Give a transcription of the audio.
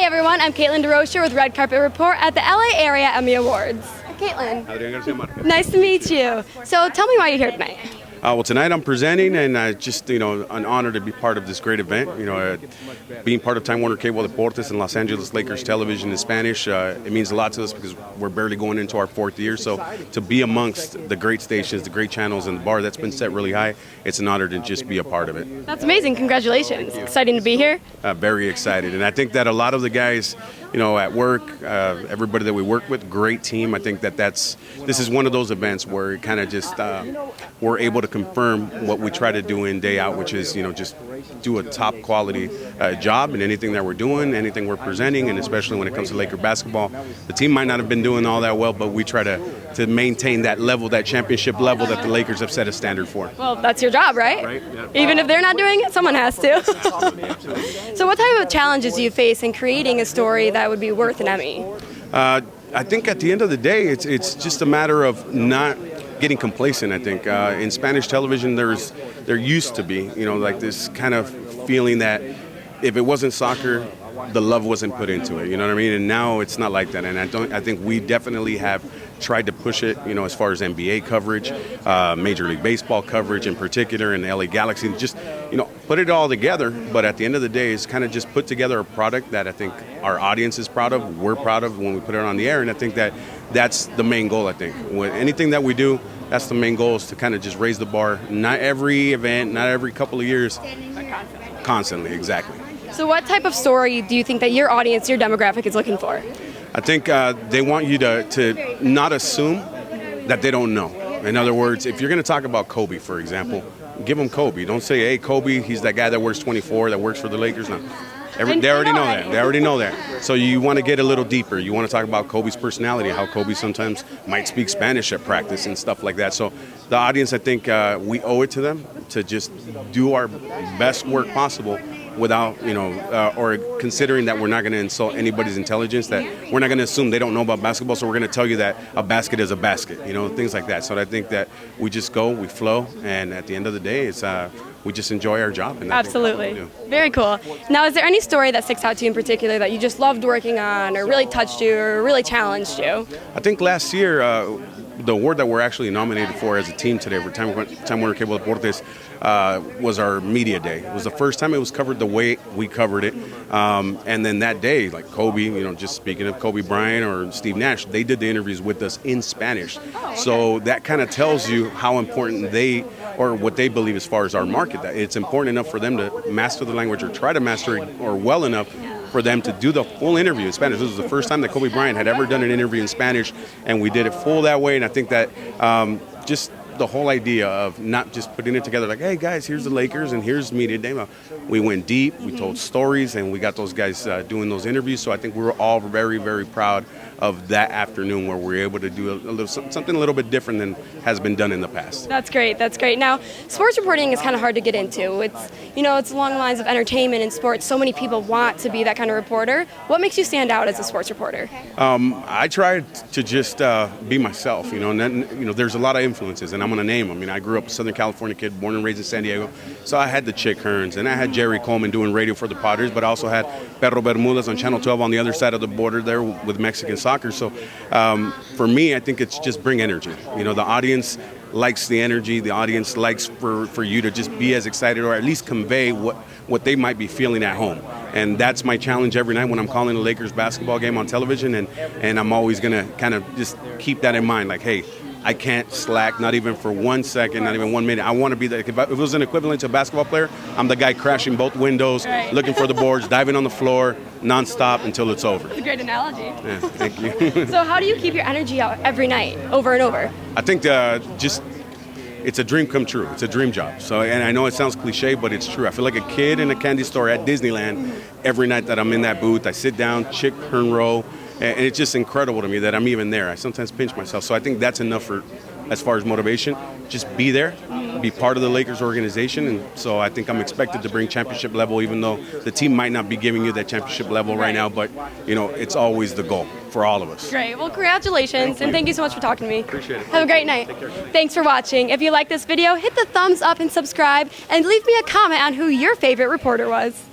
Hey everyone, I'm Kaitlyn Durocher with Red Carpet Report at the LA Area Emmy Awards. Kaitlyn. Adrian Garcia Marquez. Nice to meet you. So tell me why you're here tonight. Well, tonight I'm presenting, and just, an honor to be part of this great event. Being part of Time Warner Cable Deportes and Los Angeles Lakers Television in Spanish, it means a lot to us because we're barely going into our 4th year. So to be amongst the great stations, the great channels, and the bar that's been set really high, it's an honor to just be a part of it. That's amazing. Congratulations. Exciting to be here. Very excited. And I think that a lot of the guys, at work, everybody that we work with, great team. I think that this is one of those events where it kind of just we're able to confirm what we try to do in day out, which is just do a top quality job in anything that we're doing, anything we're presenting, and especially when it comes to Laker basketball. The team might not have been doing all that well, but we try to maintain that level, that championship level that the Lakers have set a standard for. Well, that's your job, right? Right. Yeah. Even if they're not doing it, someone has to. Absolutely. So what type of challenges do you face in creating a story that would be worth an Emmy? I think at the end of the day, it's just a matter of not getting complacent. I think in Spanish television, there used to be, like this kind of feeling that if it wasn't soccer, the love wasn't put into it. You know what I mean? And now it's not like that. And I think we definitely have tried to push it, as far as NBA coverage, Major League Baseball coverage in particular, and the LA Galaxy, just, put it all together. But at the end of the day, it's kind of just put together a product that I think our audience is proud of, we're proud of when we put it on the air. And I think that that's the main goal, I think. With anything that we do, that's the main goal, is to kind of just raise the bar. Not every event, not every couple of years. Constantly, exactly. So what type of story do you think that your audience, your demographic is looking for? I think they want you to not assume that they don't know. In other words, if you're going to talk about Kobe, for example, give them Kobe. Don't say, hey, Kobe, he's that guy that wears 24, that works for the Lakers. No. They already know that. They already know that. So you want to get a little deeper. You want to talk about Kobe's personality, how Kobe sometimes might speak Spanish at practice and stuff like that. So the audience, I think we owe it to them to just do our best work possible without, or considering that we're not going to insult anybody's intelligence, that we're not going to assume they don't know about basketball, so we're going to tell you that a basket is a basket, things like that. So I think that we just go, we flow, and at the end of the day, it's we just enjoy our job. And absolutely. Very cool. Now, is there any story that sticks out to you in particular that you just loved working on, or really touched you, or really challenged you? I think last year, the award that we're actually nominated for as a team today for Time Warner Cable Deportes was our media day. It was the first time it was covered the way we covered it. And then that day, like Kobe, just speaking of Kobe Bryant or Steve Nash, they did the interviews with us in Spanish. Oh, okay. So that kind of tells you how important or what they believe as far as our market. That it's important enough for them to master the language or try to master it, or well enough for them to do the full interview in Spanish. This was the first time that Kobe Bryant had ever done an interview in Spanish, and we did it full that way. And I think that just the whole idea of not just putting it together like, hey guys, here's the Lakers and here's media day. We went deep, we told stories, and we got those guys doing those interviews. So I think we were all very, very proud of that afternoon where we were able to do something a little bit different than has been done in the past. That's great. That's great. Now, sports reporting is kind of hard to get into. It's along the lines of entertainment and sports. So many people want to be that kind of reporter. What makes you stand out as a sports reporter? I tried to just be myself, and then, there's a lot of influences, and I'm going to name them. I grew up a Southern California kid, born and raised in San Diego, so I had the Chick Hearns, and I had Jerry Coleman doing radio for the Padres, but I also had Perro Bermudez on Channel 12 on the other side of the border there with Mexican soccer. So for me, I think it's just bring energy. The audience likes the energy. The audience likes for you to just be as excited, or at least convey what they might be feeling at home. And that's my challenge every night when I'm calling a Lakers basketball game on television. And I'm always going to kind of just keep that in mind. Like, hey, I can't slack, not even for 1 second, not even 1 minute. I want to be there. If it was an equivalent to a basketball player, I'm the guy crashing both windows, looking for the boards, diving on the floor, nonstop until it's over. That's a great analogy. Yeah, thank you. So how do you keep your energy out every night, over and over? I think it's a dream come true. It's a dream job. So, and I know it sounds cliche, but it's true. I feel like a kid in a candy store at Disneyland every night that I'm in that booth. I sit down, Chick Hearn row. And it's just incredible to me that I'm even there. I sometimes pinch myself. So I think that's enough as far as motivation. Just be there, be part of the Lakers organization. And so I think I'm expected to bring championship level, even though the team might not be giving you that championship level right now. But, it's always the goal for all of us. Great. Well, congratulations. And thank you so much for talking to me. Appreciate it. Have a great night. Thanks for watching. If you like this video, hit the thumbs up and subscribe. And leave me a comment on who your favorite reporter was.